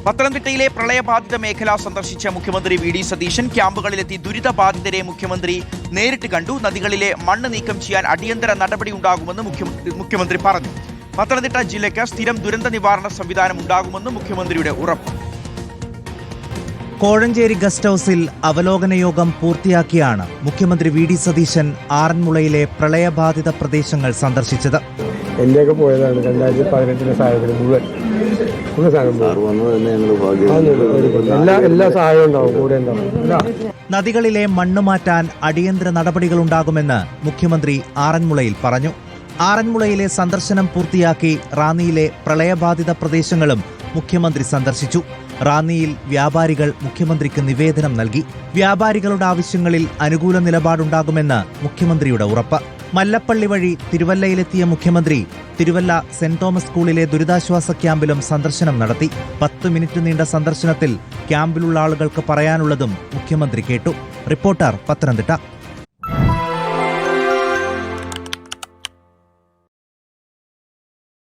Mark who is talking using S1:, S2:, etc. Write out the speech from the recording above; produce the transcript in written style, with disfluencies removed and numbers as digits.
S1: പത്തനംതിട്ടയിലെ പ്രളയബാധിത മേഖല സന്ദർശിച്ച മുഖ്യമന്ത്രി വി.ഡി. സതീശൻ ക്യാമ്പുകളിലെത്തി ദുരിതബാധിതരെ മുഖ്യമന്ത്രി നേരിട്ട് കണ്ടു. നദികളിലെ മണ്ണ് നീക്കം ചെയ്യാൻ അടിയന്തര നടപടി ഉണ്ടാകുമെന്ന് മുഖ്യമന്ത്രി പറഞ്ഞു. പത്തനംതിട്ട ജില്ലയ്ക്ക് സ്ഥിരം ദുരന്ത നിവാരണ സംവിധാനം ഉണ്ടാകുമെന്ന് മുഖ്യമന്ത്രിയുടെ ഉറപ്പ്.
S2: കോഴഞ്ചേരി ഗസ്റ്റ് ഹൌസിൽ അവലോകന യോഗം പൂർത്തിയാക്കിയാണ് മുഖ്യമന്ത്രി വി.ഡി. സതീശൻ ആറന്മുളയിലെ പ്രളയബാധിത പ്രദേശങ്ങൾ സന്ദർശിച്ചത്.
S3: എന്റെയൊക്കെ പോയതാണ് 2018 സാഹചര്യം മുഴുവൻ എല്ലാ സഹായവും ഉണ്ടാവും, കൂടെ ഉണ്ടാവും.
S2: നദികളിലെ മണ്ണ് മാറ്റാൻ അടിയന്തര നടപടികളുണ്ടാകുമെന്ന് മുഖ്യമന്ത്രി ആറന്മുളയിൽ പറഞ്ഞു. ആറന്മുളയിലെ സന്ദർശനം പൂർത്തിയാക്കി റാന്നിയിലെ പ്രളയബാധിത പ്രദേശങ്ങളും മുഖ്യമന്ത്രി സന്ദർശിച്ചു. റാന്നിയിൽ വ്യാപാരികൾ മുഖ്യമന്ത്രിക്ക് നിവേദനം നൽകി. വ്യാപാരികളുടെ ആവശ്യങ്ങളിൽ അനുകൂല നിലപാടുണ്ടാകുമെന്ന് മുഖ്യമന്ത്രിയുടെ ഉറപ്പ്. മല്ലപ്പള്ളി വഴി തിരുവല്ലയിലെത്തിയ മുഖ്യമന്ത്രി തിരുവല്ല സെന്റ് തോമസ് സ്കൂളിലെ ദുരിതാശ്വാസ ക്യാമ്പിലും സന്ദർശനം നടത്തി. 10 മിനിറ്റ് നീണ്ട സന്ദർശനത്തിൽ ക്യാമ്പിലുള്ള ആളുകൾക്ക് പറയാനുള്ളതും മുഖ്യമന്ത്രി കേട്ടു. റിപ്പോർട്ടർ, പത്തനംതിട്ട.